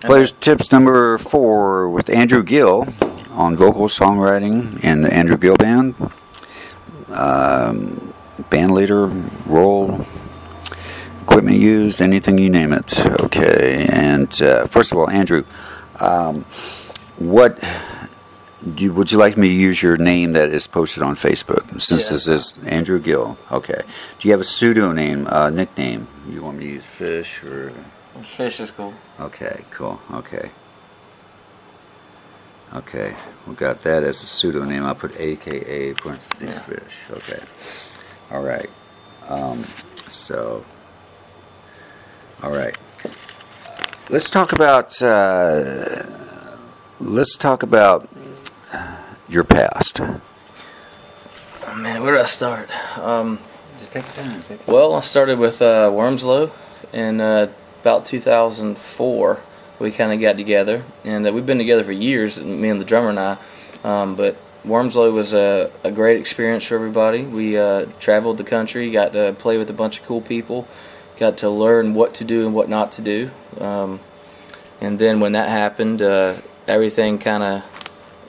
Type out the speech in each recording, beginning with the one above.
Players tips number 4 with Andrew Gill on vocal songwriting and the Andrew Gill Band. Band leader, role, equipment used, anything you name it. Okay, and first of all, Andrew, would you like me to use your name that is posted on Facebook? Since this is Andrew Gill. Okay. Do you have a pseudonym, nickname? You want me to use Fish or? Fish is cool. Okay, cool. Okay. Okay, we got that as a pseudonym. I'll put AKA parentheses Fish. Okay. All right. All right. Let's talk about your past. Oh, man, where do I start? Just take your time. Well, I started with Wormslow in about 2004. We kind of got together, and we've been together for years, me and the drummer and I. But Wormslow was a great experience for everybody. We traveled the country, got to play with a bunch of cool people, got to learn what to do and what not to do. And then when that happened, everything kind of,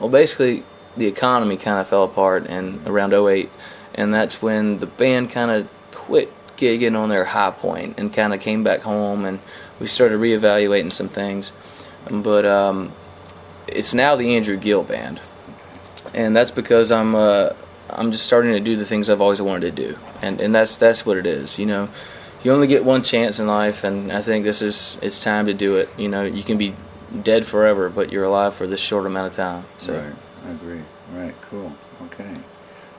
well, basically the economy kind of fell apart and around '08, and that's when the band kind of quit gigging on their high point and kind of came back home, and we started reevaluating some things. But it's now the Andrew Gill Band, and that's because I'm just starting to do the things I've always wanted to do, and that's what it is. You know, you only get one chance in life, and I think it's time to do it. You know, you can be dead forever, but you're alive for this short amount of time. So. Right, I agree. Right, cool. Okay,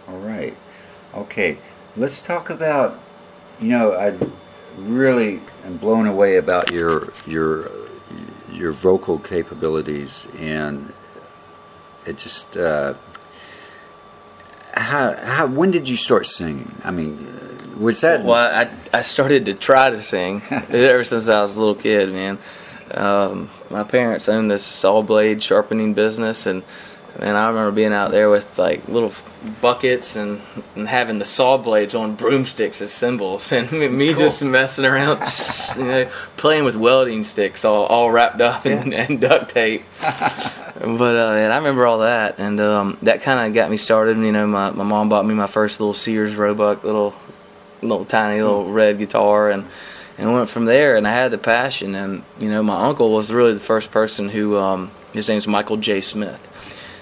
all right. Okay, let's talk about. You know, I really am blown away about your vocal capabilities, and it just when did you start singing? I mean, was that? Well, I started to try to sing ever since I was a little kid, man. My parents owned this saw blade sharpening business, and I remember being out there with like little buckets and having the saw blades on broomsticks as cymbals, and me cool. Just messing around, you know, playing with welding sticks all wrapped up in duct tape. But and I remember all that, and that kind of got me started. You know, my mom bought me my first little Sears Roebuck, little tiny little red guitar, and went from there. And I had the passion, and you know, my uncle was really the first person who his name's Michael J. Smith.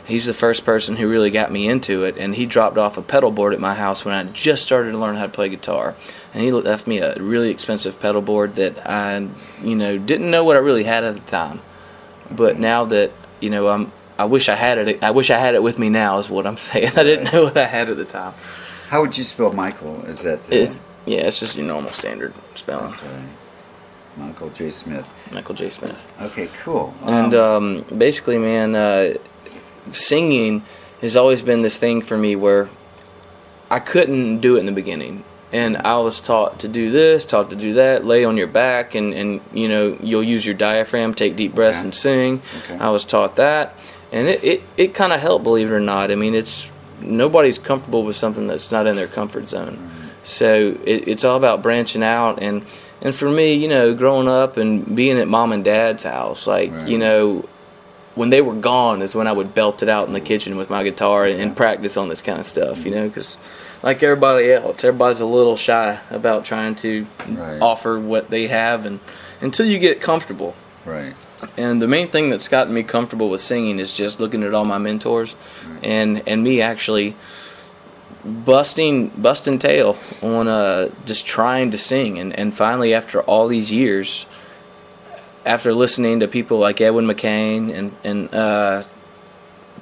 He's the first person who really got me into it, and he dropped off a pedal board at my house when I just started to learn how to play guitar. And he left me a really expensive pedal board that I, you know, didn't know what I really had at the time. But now that, you know, I wish I had it. I wish I had it with me now, is what I'm saying. I didn't know what I had at the time. How would you spell Michael? Is that? It's just your normal standard spelling. Okay. Michael J. Smith. Michael J. Smith. Okay, cool. And basically, man. Singing has always been this thing for me where I couldn't do it in the beginning, and I was taught to do this, taught to do that, lay on your back, and you know, you'll use your diaphragm, take deep breaths and sing. Okay. I was taught that, and it kind of helped, believe it or not. I mean, nobody's comfortable with something that's not in their comfort zone. So it's all about branching out, and for me, you know, growing up and being at mom and dad's house, like you know, when they were gone is when I would belt it out in the kitchen with my guitar and practice on this kind of stuff, you know, because like everybody else, everybody's a little shy about trying to offer what they have, and until you get comfortable. Right. And the main thing that's gotten me comfortable with singing is just looking at all my mentors and me actually busting tail on just trying to sing, and finally after all these years, after listening to people like Edwin McCain and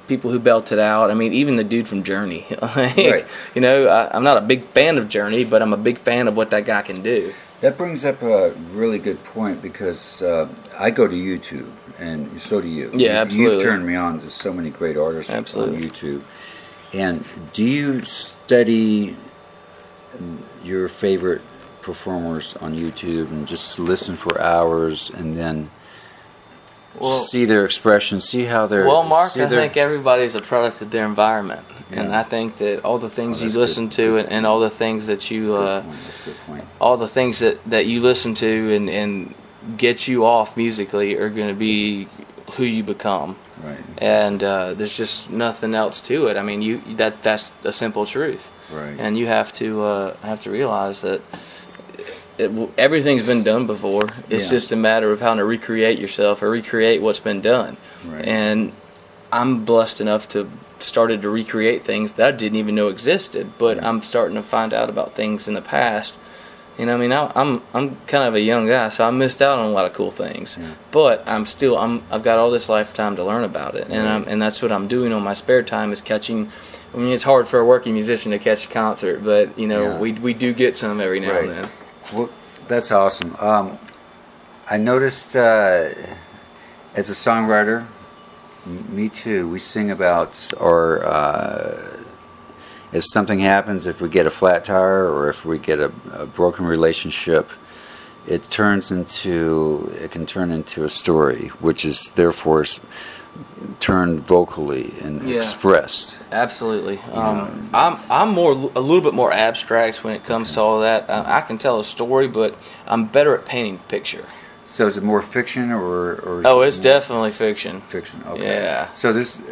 people who belted out, I mean, even the dude from Journey. Like, you know, I'm not a big fan of Journey, but I'm a big fan of what that guy can do. That brings up a really good point, because I go to YouTube, and so do you. Yeah, absolutely. You've turned me on to so many great artists on YouTube. And do you study your favorite performers on YouTube and just listen for hours and then see their expression, see how they're... Well, Mark, I think everybody's a product of their environment. Yeah. And I think that all the things you listen to and all the things that you... all the things that you listen to and get you off musically are going to be who you become. Right. And there's just nothing else to it. I mean, that's a simple truth. Right. And you have to realize that everything's been done before. It's just a matter of how to recreate yourself or recreate what's been done. Right. And I'm blessed enough to started to recreate things that I didn't even know existed. But I'm starting to find out about things in the past. You know, I mean, I'm kind of a young guy, so I missed out on a lot of cool things. Yeah. But I've got all this lifetime to learn about it, and that's what I'm doing on my spare time is catching. I mean, it's hard for a working musician to catch a concert, but you know, we do get some every now and then. Well, that's awesome. I noticed as a songwriter, me too. We sing about our. If something happens, if we get a flat tire or if we get a broken relationship, it can turn into a story, which is therefore turned vocally and expressed. Absolutely. I'm a little bit more abstract when it comes to all that. I can tell a story, but I'm better at painting picture. So is it more fiction or it's definitely fiction. Fiction. Okay. Yeah. So this.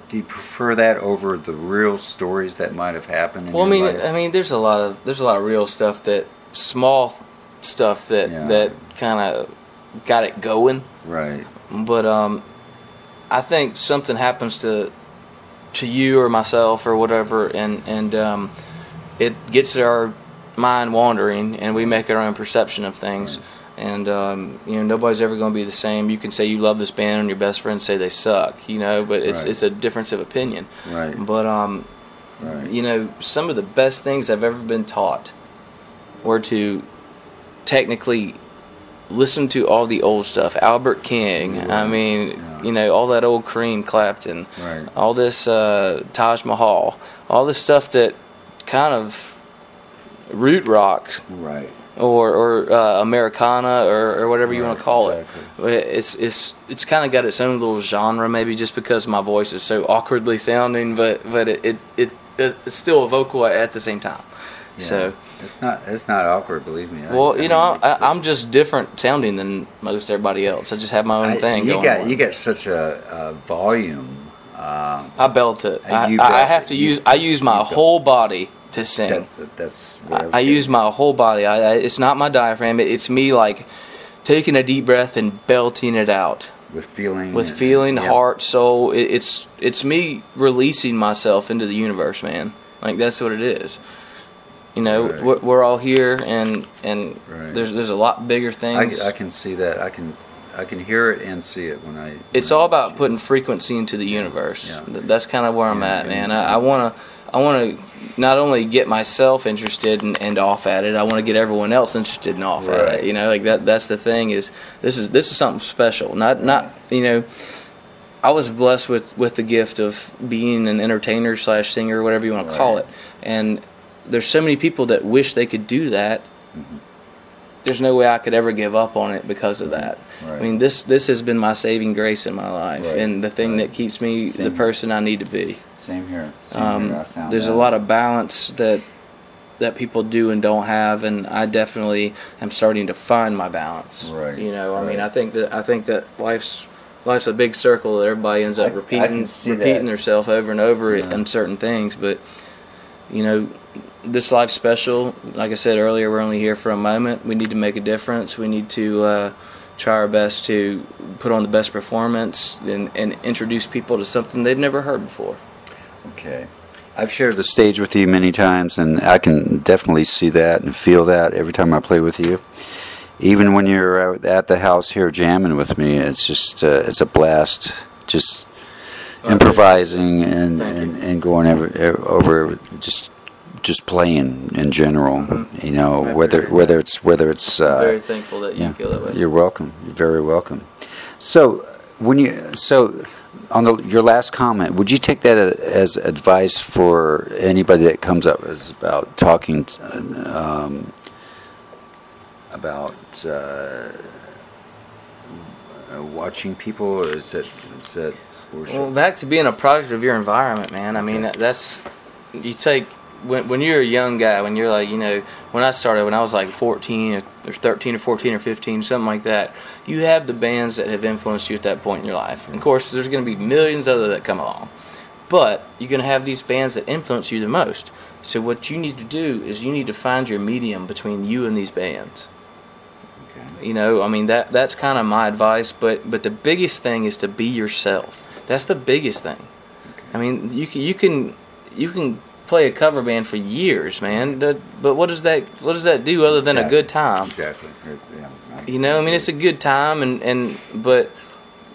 Do you prefer that over the real stories that might have happened in your life? I mean, there's a lot of real stuff small stuff that kind of got it going. Right. But I think something happens to you or myself or whatever, and it gets our mind wandering, and we make our own perception of things. Right. And you know, nobody's ever going to be the same. You can say you love this band, and your best friends say they suck. You know, but it's a difference of opinion. Right. But you know, some of the best things I've ever been taught were to technically listen to all the old stuff. Albert King. Right. I mean, you know, all that old Cream, Clapton. Right. All this Taj Mahal. All this stuff that kind of root rock. Right. Or Americana or whatever you want to call it. It's kind of got its own little genre, maybe just because my voice is so awkwardly sounding, but it's still a vocal at the same time. Yeah. So it's not awkward, believe me. I'm just different sounding than most everybody else. I just have my own thing going on. You got such a volume. I belt it. I use my whole body to sing. I use my whole body. It's not my diaphragm. It's me like taking a deep breath and belting it out with feeling, heart, soul. It's me releasing myself into the universe, man. Like that's what it is. You know, we're all here, and there's a lot bigger things. I can see that. I can hear it and see it when I. It's all about putting frequency into the universe. Yeah. That's kind of where I'm at, man. I want to not only get myself interested and off at it, I want to get everyone else interested and off at it. You know, like that's the thing is this is something special. Not you know, I was blessed with the gift of being an entertainer / singer, whatever you want to call it. And there's so many people that wish they could do that. Mm-hmm. There's no way I could ever give up on it because of that. Right. I mean, this has been my saving grace in my life, and the thing that keeps me the person I need to be. Same here. There's a lot of balance that people do and don't have, and I definitely am starting to find my balance. Right. You know, I mean, I think that life's a big circle that everybody ends up repeating themselves over and over in certain things, but you know. This life's special. Like I said earlier, we're only here for a moment. We need to make a difference. We need to try our best to put on the best performance and introduce people to something they've never heard before. Okay. I've shared the stage with you many times, and I can definitely see that and feel that every time I play with you. Even when you're at the house here jamming with me, it's just it's a blast. Just improvising and going over just playing in general. Mm-hmm. You know, whether it's I'm very thankful that you feel that way. You're welcome. You're very welcome. So on your last comment, would you take that as advice for anybody that comes up as about talking about watching people, or is that well, back to being a product of your environment, man. I mean, that's you take when you're a young guy, when you're like, you know, when I started when I was like 14 there's 13 or 14 or 15, something like that. You have the bands that have influenced you at that point in your life. And of course, there's going to be millions other that come along. But you're going to have these bands that influence you the most. So what you need to do is you need to find your medium between you and these bands. Okay. You know, I mean, that's kind of my advice. But the biggest thing is to be yourself. That's the biggest thing. Okay. I mean, you can play a cover band for years, man. But what does that do other than a good time? Exactly. Yeah, you know, I mean, it's a good time, but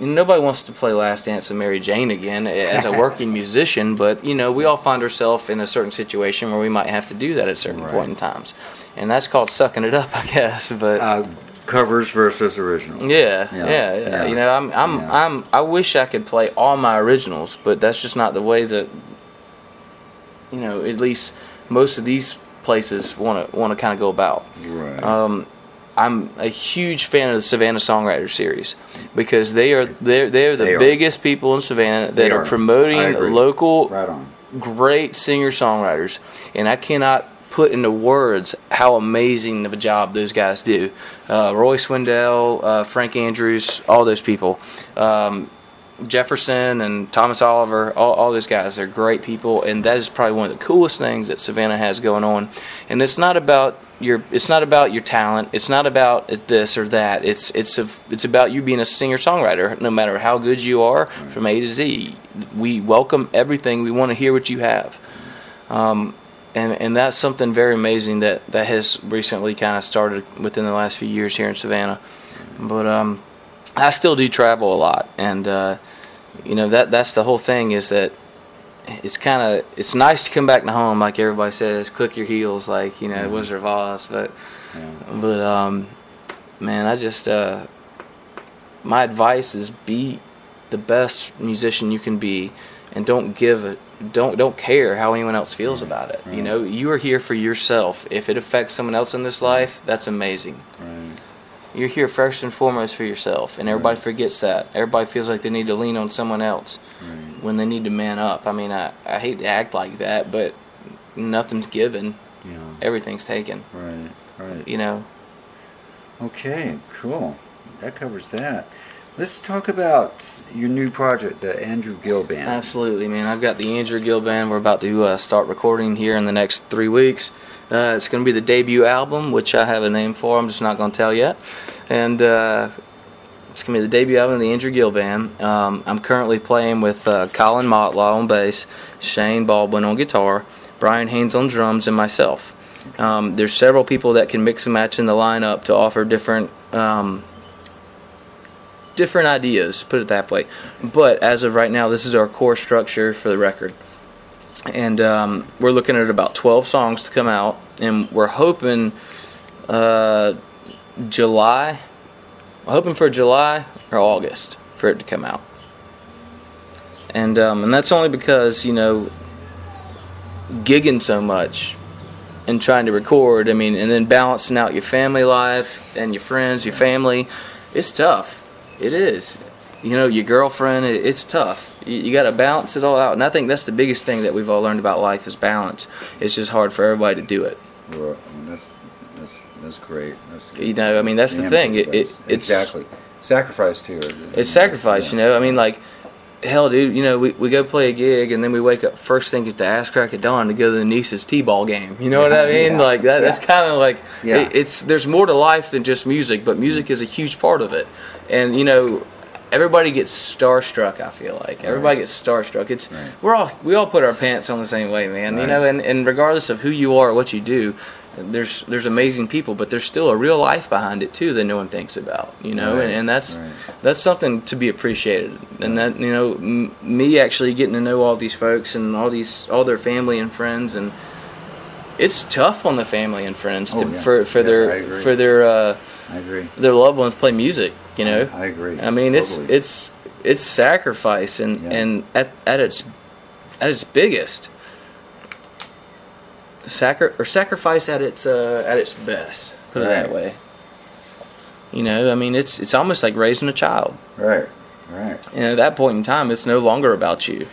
nobody wants to play Last Dance with Mary Jane again as a working musician. But you know, we all find ourselves in a certain situation where we might have to do that at certain point in times, and that's called sucking it up, I guess. But covers versus originals. Yeah. You know, I wish I could play all my originals, but that's just not the way that, you know, at least most of these places want to kind of go about. Right. I'm a huge fan of the Savannah Songwriter Series because they're the biggest people in Savannah that are promoting local great singer-songwriters, and I cannot put into words how amazing of a job those guys do. Roy Swindell, Frank Andrews, all those people. Jefferson and Thomas Oliver, all those guys, they're great people, and that is probably one of the coolest things that Savannah has going on. And it's not about your talent. It's not about this or that. It's about you being a singer-songwriter. No matter how good you are, from A to Z, we welcome everything. We want to hear what you have. And that's something very amazing that has recently kind of started within the last few years here in Savannah. But I still do travel a lot, and you know, that's the whole thing, is that it's nice to come back to home, like everybody says, click your heels, like, you know, Wizard of Oz. But man, I just my advice is be the best musician you can be, and don't care how anyone else feels about it. Right. You know, you are here for yourself. If it affects someone else in this life, that's amazing. Right. You're here first and foremost for yourself, and everybody forgets that. Everybody feels like they need to lean on someone else when they need to man up. I mean, I hate to act like that, but nothing's given. Yeah. Everything's taken. Right. You know. Okay, cool. That covers that. Let's talk about your new project, the Andrew Gill Band. Absolutely, man. I've got the Andrew Gill Band. We're about to start recording here in the next 3 weeks. It's going to be the debut album, which I have a name for. I'm just not going to tell yet. And it's going to be the debut album of the Andrew Gill Band. I'm currently playing with Colin Molloy on bass, Shane Baldwin on guitar, Brian Haynes on drums, and myself. There's several people that can mix and match in the lineup to offer different ideas, put it that way. But as of right now, this is our core structure for the record. And we're looking at about 12 songs to come out, and we're hoping July. We're hoping for July or August for it to come out. And that's only because, you know, gigging so much and trying to record, I mean, and then balancing out your family life and your friends, your family, it's tough. It is. You know, your girlfriend, it's tough. You got to balance it all out. And I think that's the biggest thing that we've all learned about life is balance. It's just hard for everybody to do it. Well, that's great. You know, I mean, that's the thing. It's exactly. Sacrifice, too. It's sacrifice, you know. I mean, like, hell, dude, you know, we go play a gig, and then we wake up first thing at the ass crack of dawn to go to the niece's t-ball game. You know what I mean? Like, that's kind of like, there's more to life than just music, but music is a huge part of it. And, you know, everybody gets starstruck, I feel like. Everybody gets starstruck. It's we all put our pants on the same way, man. You know, and regardless of who you are or what you do, there's amazing people, but there's still a real life behind it too that no one thinks about, you know, and that's something to be appreciated. And that, you know, me actually getting to know all these folks and all their family and friends, and it's tough on the family and friends for their loved ones play music, you know. I agree. I mean, totally. it's sacrifice and at its biggest. Sacrifice at its best. Put it that way. You know, I mean, it's almost like raising a child. Right. And at that point in time, it's no longer about you.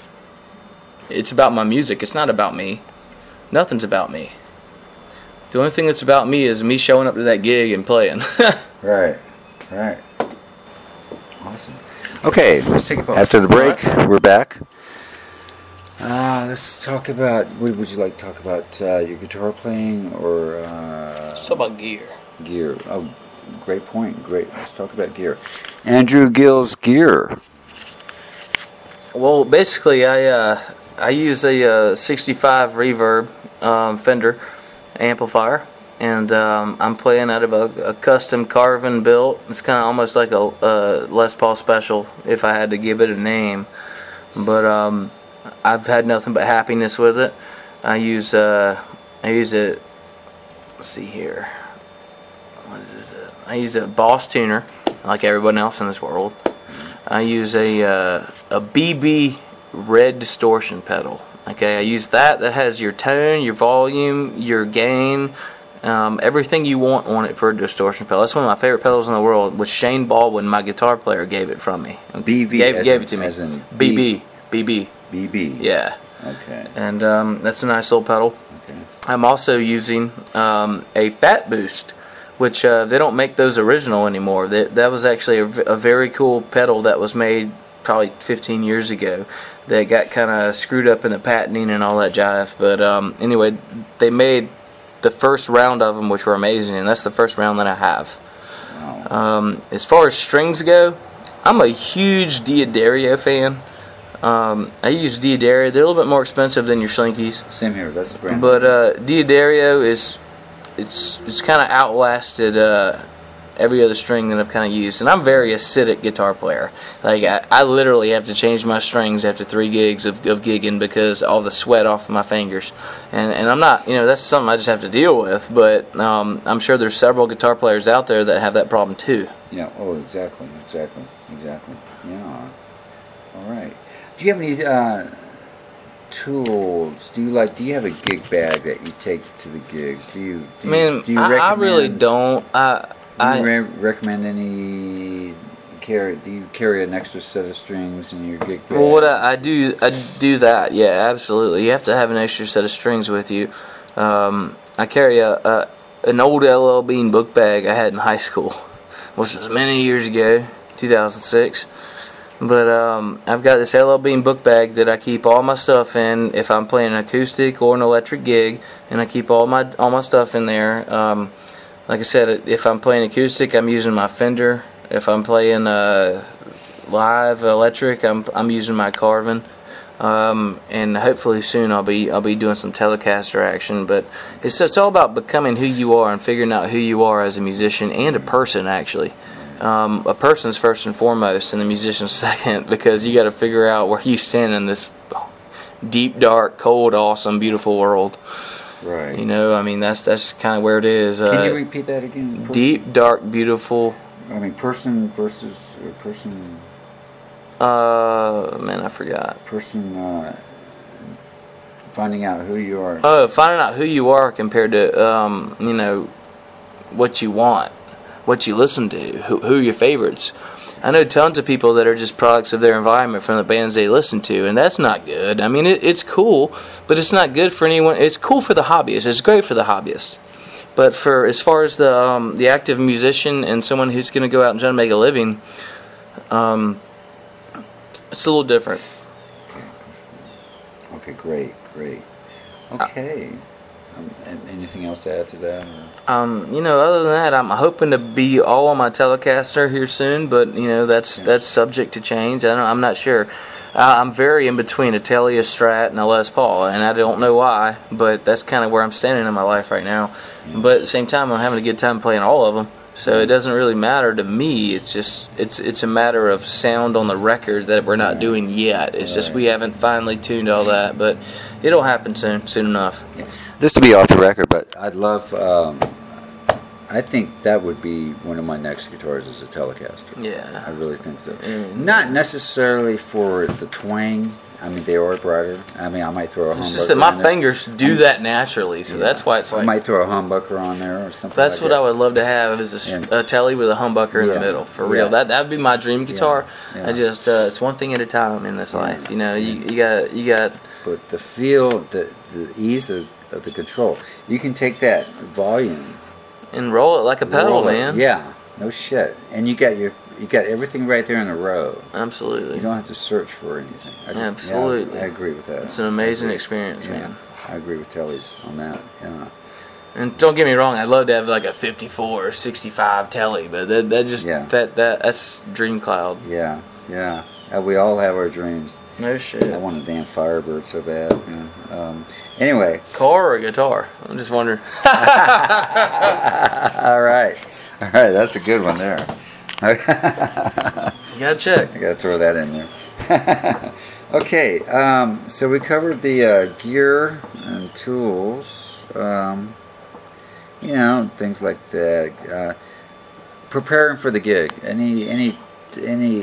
It's about my music. It's not about me. Nothing's about me. The only thing that's about me is me showing up to that gig and playing. Right. Awesome. Okay, let's take a pause. After the break, we're back. Let's talk about, what would you like to talk about? Your guitar playing or... Let's talk about gear. Gear. Oh, great point. Great. Let's talk about gear. Andrew Gill's gear. Well, basically, I use a 65 reverb Fender amplifier, and I'm playing out of a custom carving built. It's kind of almost like a Les Paul special if I had to give it a name, but I've had nothing but happiness with it. I use it. Let's see here. What is it? I use a Boss tuner, like everyone else in this world. I use a BB red distortion pedal. Okay, I use that has your tone, your volume, your gain, everything you want on it for a distortion pedal. That's one of my favorite pedals in the world, which Shane Baldwin, my guitar player, gave it from me. BV gave it to me. As in BB. Yeah. Okay. And that's a nice little pedal. Okay. I'm also using a Fat Boost, which they don't make those original anymore. That was actually a very cool pedal that was made probably 15 years ago that got kind of screwed up in the patenting and all that jive. But anyway, they made the first round of them, which were amazing, and that's the first round that I have. Wow. As far as strings go, I'm a huge Diodario fan. I use Diodario. They're a little bit more expensive than your Slinkies. Same here. That's the brand. But Diodario it's kind of outlasted every other string that I've kind of used, and I'm a very acidic guitar player. Like I literally have to change my strings after 3 gigs of gigging because all the sweat off of my fingers, and I'm not, that's something I just have to deal with. But I'm sure there's several guitar players out there that have that problem too. Yeah. Oh, exactly. Yeah. All right. Do you have any tools? Do you have a gig bag that you take to the gigs? I really don't. Do you recommend any? Do you carry an extra set of strings in your gig bag? Well, I do that. Yeah, absolutely. You have to have an extra set of strings with you. I carry an old LL Bean book bag I had in high school, which was many years ago, 2006. But I've got this LL Bean book bag that I keep all my stuff in if I'm playing an acoustic or an electric gig, and I keep all my stuff in there. Like I said, if I'm playing acoustic, I'm using my Fender. If I'm playing live electric, I'm using my Carvin. And hopefully soon I'll be doing some Telecaster action. But it's all about becoming who you are and figuring out who you are as a musician and a person, actually. A person's first and foremost, and the musician's second, because you got to figure out where you stand in this deep, dark, cold, awesome, beautiful world. Right. That's kind of where it is. Can you repeat that again? Person? Deep, dark, beautiful. Person versus person. Man, I forgot. Person. Finding out who you are. Oh, finding out who you are compared to what you want. What you listen to, who are your favorites. I know tons of people that are just products of their environment from the bands they listen to, and that's not good. It's cool, but it's not good for anyone. It's cool for the hobbyist. It's great for the hobbyist. But as far as the active musician and someone who's going to go out and try to make a living, it's a little different. Okay, great. Okay. Anything else to add to that? Other than that, I'm hoping to be all on my Telecaster here soon, but that's subject to change. I'm not sure. I'm very in between a Tele, a Strat, and a Les Paul, and I don't know why, but that's kind of where I'm standing in my life right now. But at the same time, I'm having a good time playing all of them, so it doesn't really matter to me. It's just it's a matter of sound on the record that we're not doing yet. It's just we haven't finally tuned all that, but it'll happen soon enough. Yeah. This to be off the record, but I'd love. I think that would be one of my next guitars is a Telecaster. Yeah, I really think so. Not necessarily for the twang. They are brighter. I might throw a humbucker. It's just that my fingers do that naturally, so that's why it's like. I might throw a humbucker on there or something. That's what I would love to have is a Tele with a humbucker in the middle, for real. That would be my dream guitar. Yeah. I just it's one thing at a time in this life. You got. But the feel, the ease of of the control. You can take that volume and roll it like a pedal, man. Yeah, no shit. And you got everything right there in a row. Absolutely. You don't have to search for anything. Absolutely. Yeah, I agree with that. It's an amazing experience, man. I agree with Telly's on that. Yeah. And don't get me wrong, I'd love to have like a 54 or 65 Telly, but that's dream cloud. Yeah, yeah. We all have our dreams. No shit. I want a damn Firebird so bad. Anyway. Car or guitar? I'm just wondering. All right. That's a good one there. You gotta check. I gotta throw that in there. Okay. So we covered the gear and tools. Things like that. Preparing for the gig. Any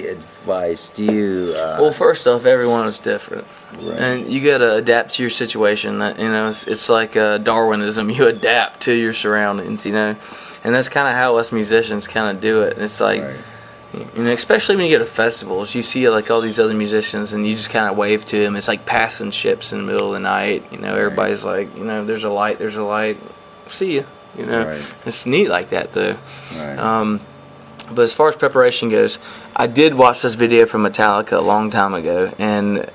advice? Do you? Well, first off, everyone is different, right. And you got to adapt to your situation. It's like Darwinism. You adapt to your surroundings, and that's kind of how us musicians kind of do it. And it's like, right. Especially when you get to festivals, you see like all these other musicians, and you just kind of wave to them. It's like passing ships in the middle of the night. Everybody's like, there's a light, see ya. Right. It's neat like that though. Right. But as far as preparation goes, I did watch this video from Metallica a long time ago, and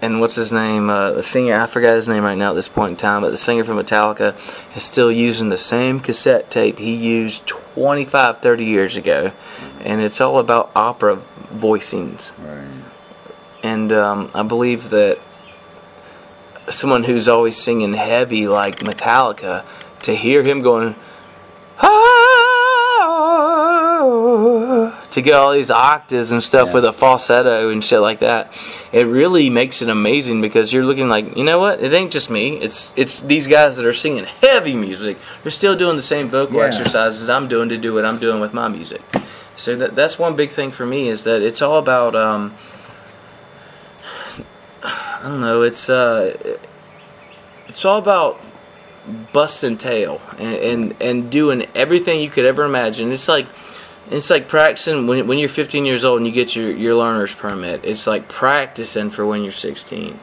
what's his name? The singer, I forgot his name right now at this point in time, but the singer from Metallica is still using the same cassette tape he used 25, 30 years ago, and it's all about opera voicings. Right. And I believe that someone who's always singing heavy like Metallica, to hear him going, to get all these octaves and stuff with a falsetto and shit like that, it really makes it amazing, because you're looking like, you know what, it ain't just me, it's these guys that are singing heavy music, they're still doing the same vocal exercises I'm doing to do what I'm doing with my music. So that's one big thing for me, is that it's all about I don't know, it's all about busting tail and doing everything you could ever imagine. It's like practicing when you're 15 years old and you get your learner's permit. It's like practicing for when you're 16.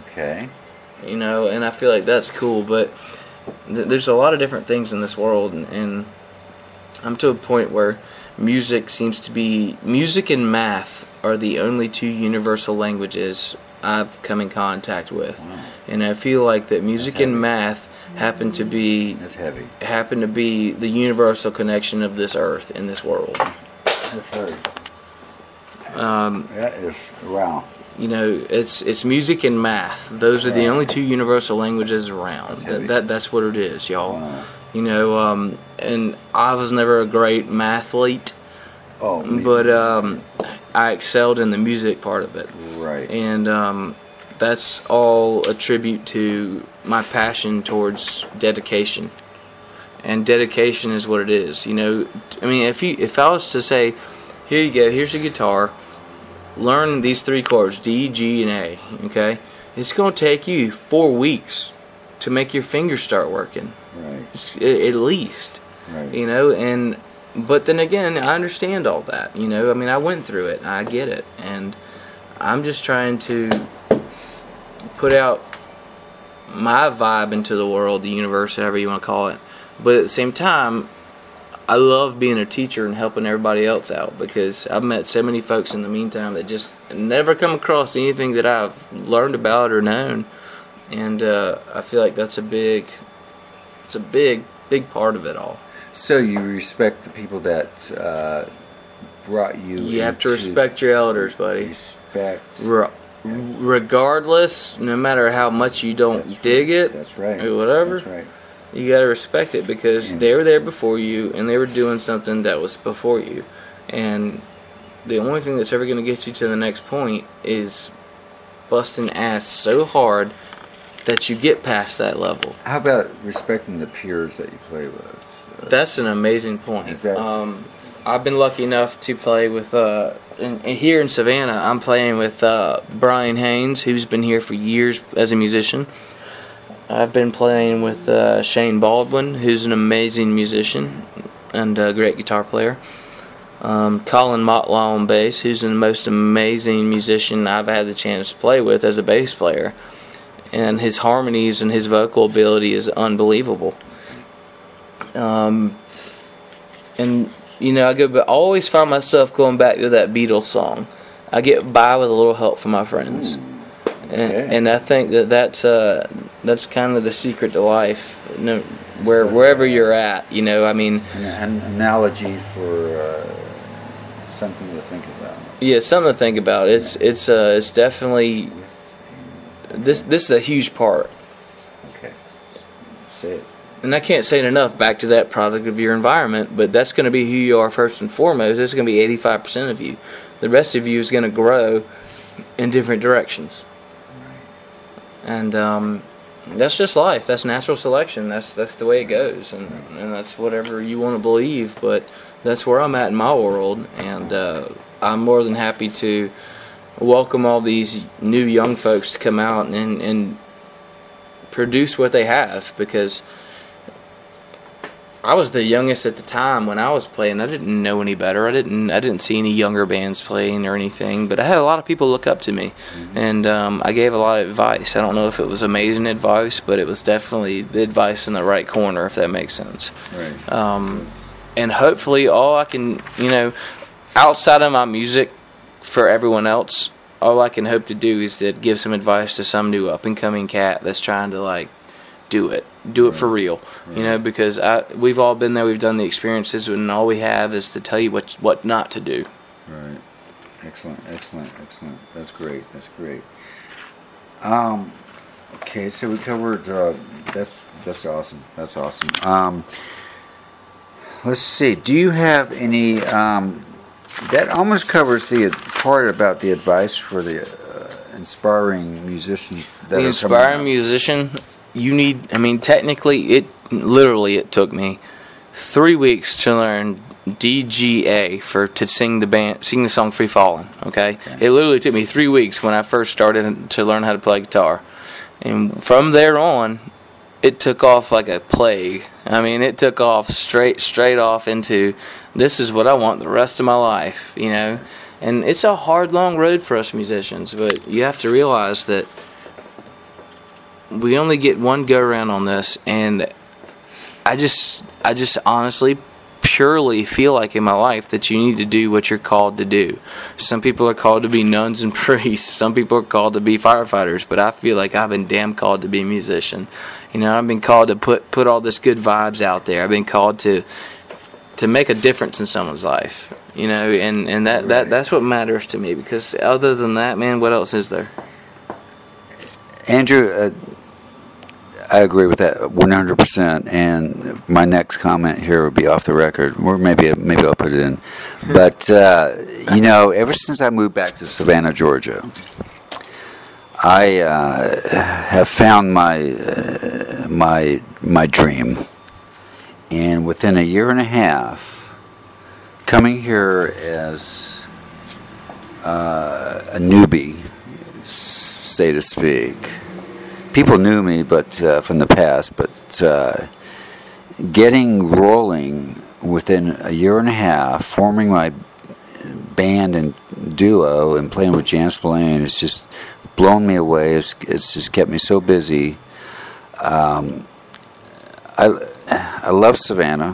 Okay. And I feel like that's cool, but there's a lot of different things in this world, and I'm to a point where music and math are the only two universal languages I've come in contact with. Wow. And I feel like that music and math happen to be the universal connection of this earth and this world. That's heavy. That is, wow. It's music and math. Those are the only two universal languages around. That's what it is, y'all. Wow. And I was never a great mathlete. Oh, but I excelled in the music part of it. Right. And that's all a tribute to my passion towards dedication. And dedication is what it is. If I was to say, here you go, here's a guitar, learn these three chords, D, G, and A, okay? It's going to take you 4 weeks to make your fingers start working. Right. At least. Right. But then again, I understand all that, I went through it, I get it, and I'm just trying to put out my vibe into the world, the universe, however you want to call it. But at the same time, I love being a teacher and helping everybody else out, because I've met so many folks in the meantime that just never come across anything that I've learned about or known, and I feel like that's a big part of it all. So you respect the people that brought you. You have to respect your elders, buddy. Respect. Regardless, no matter how much you don't dig it, that's right, or whatever, that's right. You gotta respect it, because they were there before you, and they were doing something that was before you. And the only thing that's ever gonna get you to the next point is busting ass so hard that you get past that level. How about respecting the peers that you play with? That's an amazing point. I've been lucky enough to play with, here in Savannah, I'm playing with Brian Haynes, who's been here for years as a musician. I've been playing with Shane Baldwin, who's an amazing musician and a great guitar player. Colin Motlaw on bass, who's the most amazing musician I've had the chance to play with as a bass player. and his harmonies and his vocal ability is unbelievable. And you know, I always find myself going back to that Beatles song. I get by with a little help from my friends. And I think that's kind of the secret to life. You know, wherever you're at, you know, I mean, an analogy for something to think about. Yeah, something to think about. It's definitely this is a huge part. Okay, say it. And I can't say it enough. Back to that product of your environment, but that's going to be who you are first and foremost. It's going to be 85% of you. The rest of you is going to grow in different directions. And that's just life. That's natural selection. That's the way it goes, and that's whatever you want to believe. But that's where I'm at in my world, and I'm more than happy to welcome all these new young folks to come out and produce what they have, because I was the youngest at the time when I was playing. I didn't know any better. I didn't see any younger bands playing or anything, but I had a lot of people look up to me, and I gave a lot of advice. I don't know if it was amazing advice, but it was definitely the advice in the right corner, if that makes sense. Right. And hopefully all I can, you know, outside of my music for everyone else, all I can hope to do is to give some advice to some new up-and-coming cat that's trying to, like, do it for real, you know, because we've all been there, we've done the experiences, and all we have is to tell you what not to do. Right. Excellent. That's great. Okay, so we covered. That's awesome. Let's see. Do you have any? That almost covers the part about the advice for the inspiring musicians. The inspiring musician. You need, I mean, technically, it took me 3 weeks to learn DGA to sing the song Free Fallin', okay? It literally took me 3 weeks when I first started to learn how to play guitar. And from there on, it took off like a plague. I mean, it took off straight off into, this is what I want the rest of my life, you know? And it's a hard, long road for us musicians, but you have to realize that we only get one go around on this, and I just honestly, purely feel like in my life that you need to do what you're called to do. Some people are called to be nuns and priests. Some people are called to be firefighters, but I feel like I've been damn called to be a musician. You know, I've been called to put all this good vibes out there. I've been called to make a difference in someone's life. You know, and that's what matters to me, because other than that, man, what else is there? Andrew, I agree with that 100%. And my next comment here would be off the record, or maybe I'll put it in. But you know, ever since I moved back to Savannah, Georgia, I have found my dream. And within a year and a half, coming here as a newbie, so to speak. People knew me, but from the past. But getting rolling within a year and a half, forming my band and duo, and playing with Jan Spillane, it's just blown me away. It's just kept me so busy. I love Savannah.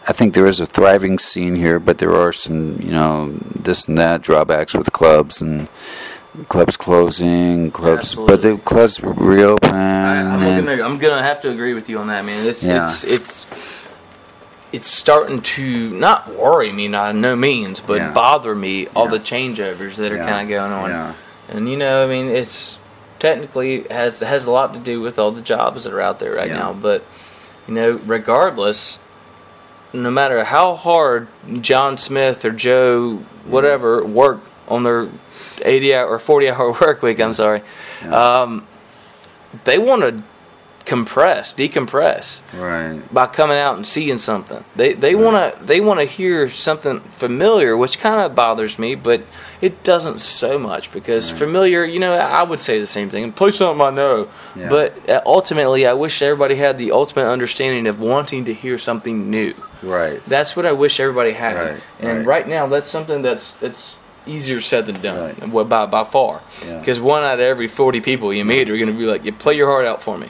I think there is a thriving scene here, but there are some, you know, this and that drawbacks with clubs and clubs closing, but the clubs reopen. I'm gonna have to agree with you on that, man. It's starting to not worry me, not no means, but bother me, all the changeovers that are kind of going on. Yeah. And you know, I mean, it's technically has a lot to do with all the jobs that are out there right now. But you know, regardless, no matter how hard John Smith or Joe whatever work on their 80-hour or 40-hour work week, they want to decompress, right, by coming out and seeing something. They want to hear something familiar, which kind of bothers me, but it doesn't so much, because familiar, you know, I would say the same thing, play something I know, but ultimately I wish everybody had the ultimate understanding of wanting to hear something new. Right. That's what I wish everybody had. And right now, that's something that's easier said than done, by far. Because 1 out of every 40 people you meet are going to be like, "You play your heart out for me."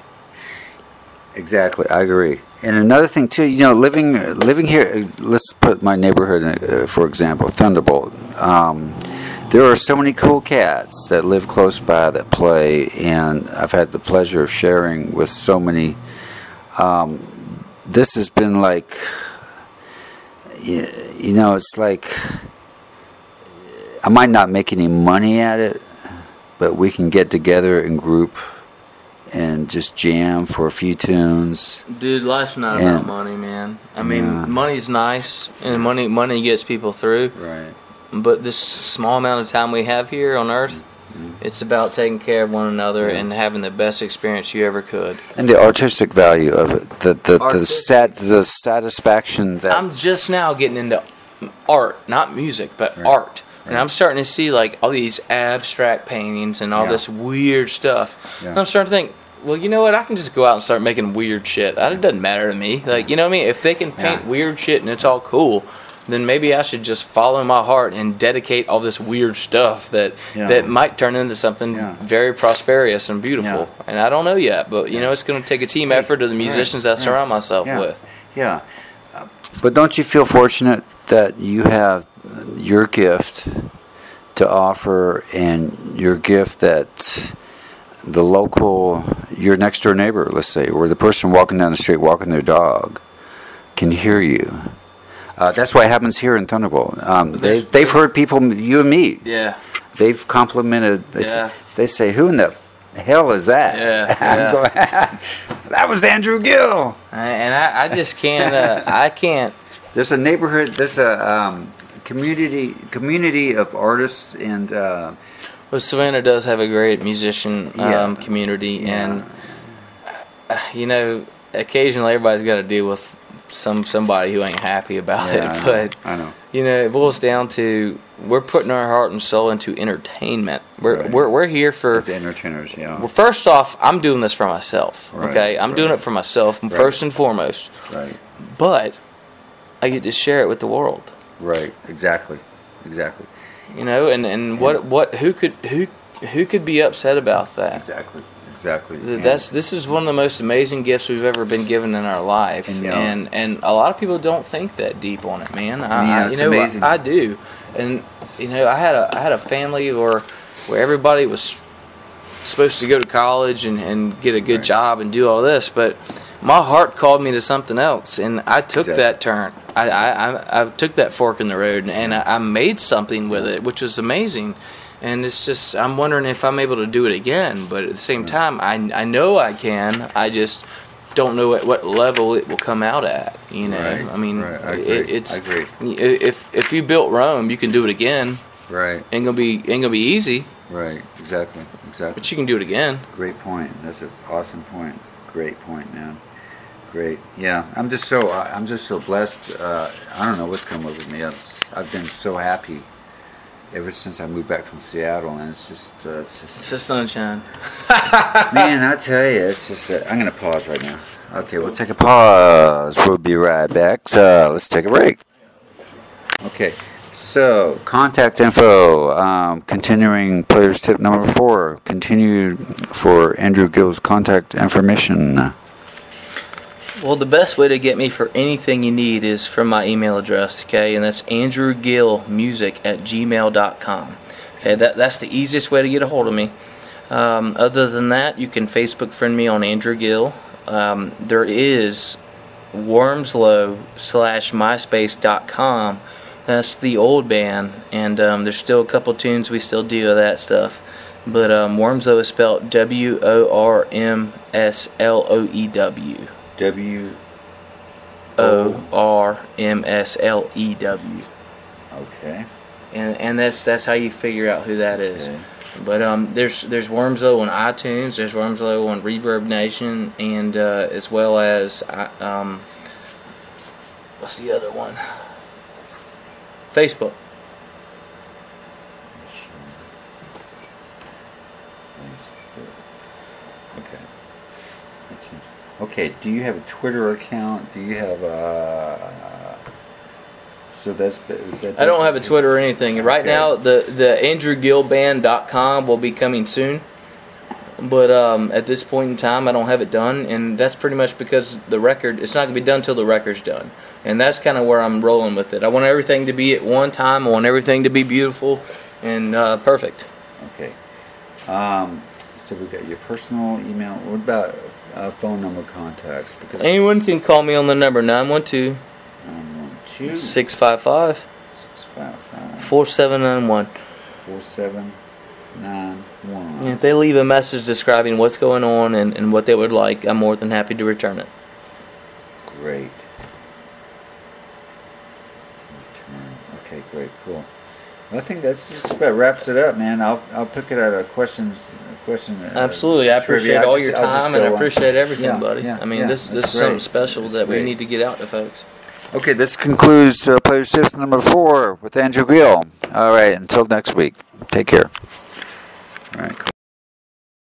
Exactly, I agree. And another thing too, living here. Let's put my neighborhood for example, Thunderbolt. There are so many cool cats that live close by that play, and I've had the pleasure of sharing with so many. This has been like, it's like I might not make any money at it, but we can get together in group and just jam for a few tunes. Dude, life's not about money, man. I mean, money's nice, and money gets people through. Right. But this small amount of time we have here on Earth, it's about taking care of one another and having the best experience you ever could. And the artistic value of it, the satisfaction that I'm just now getting into art, not music, but art. And I'm starting to see like all these abstract paintings and all this weird stuff. And I'm starting to think, well, you know what? I can just go out and start making weird shit. It doesn't matter to me. Like, you know what I mean? If they can paint weird shit and it's all cool, then maybe I should just follow my heart and dedicate all this weird stuff that might turn into something very prosperous and beautiful. And I don't know yet, but it's going to take a team effort of the musicians I surround myself with. Yeah. But don't you feel fortunate that you have your gift to offer, and your gift that your next door neighbor, let's say, or the person walking down the street walking their dog, can hear you? That's why it happens here in Thunderbolt. They've heard people, you and me. Yeah. They've complimented. They say, "Who in the hell is that?" I'm going, that was Andrew Gill. And I just can't. I can't. There's a neighborhood. There's a community of artists, and well, Savannah does have a great musician community, and occasionally everybody's got to deal with somebody who ain't happy about it. But I know. It boils down to we're putting our heart and soul into entertainment. We're here for as entertainers. Yeah. Well, first off, I'm doing this for myself. Okay, I'm doing it for myself first and foremost. Right. But I get to share it with the world. Right. Exactly. And who could be upset about that? Exactly. This is one of the most amazing gifts we've ever been given in our life, and a lot of people don't think that deep on it, man. It's amazing. I do, and I had a family where everybody was supposed to go to college and get a good job and do all this, but my heart called me to something else, and I took that turn. I took that fork in the road, and I made something with it, which was amazing. And it's just, I'm wondering if I'm able to do it again. But at the same time, I know I can. I just don't know at what level it will come out at. I mean, I agree. If you built Rome, you can do it again. Right. Ain't gonna be easy. Right. Exactly. But you can do it again. Great point. That's an awesome point. Great point, man. Great. Yeah. I'm just so blessed. I don't know what's come over me. I've been so happy ever since I moved back from Seattle, and it's just it's the sunshine. Man, I tell you, it's just I'm gonna pause right now. Okay, we'll take a pause. We'll be right back. So let's take a break. Okay, so contact info. Continuing players tip number 4. Continue for Andrew Gill's contact information. Well, the best way to get me for anything you need is from my email address, okay? And that's andrewgillmusic@gmail.com. Okay, that's the easiest way to get a hold of me. Other than that, you can Facebook friend me on Andrew Gill. There is wormslow/myspace.com. That's the old band, and there's still a couple tunes we still do of that stuff. But Wormslow is spelled WORMSLOEW. WORMSLEW. Okay. And that's how you figure out who that is. Okay. But there's Wormslow on iTunes. There's Wormslow on Reverb Nation, and as well as what's the other one? Facebook. Okay, do you have a Twitter account? Do you have So that's. I don't have a Twitter or anything right now. The AndrewGillBand.com will be coming soon, but at this point in time, I don't have it done, and that's pretty much because the record. It's not going to be done till the record's done, and that's kind of where I'm rolling with it. I want everything to be at one time. I want everything to be beautiful and perfect. Okay. So we got your personal email. What about phone number contacts? Because anyone can call me on the number 912 655 4791. 4791. If they leave a message describing what's going on and what they would like, I'm more than happy to return it. Great. Return. Okay, great, cool. Well, I think that's just about wraps it up, man. I'll pick it out of question. Absolutely, I appreciate all your time and I appreciate everything, buddy. Yeah, I mean, this is something special that we need to get out to folks. Okay, this concludes Players Tips number 4 with Andrew Gill. All right, until next week. Take care. All right, cool.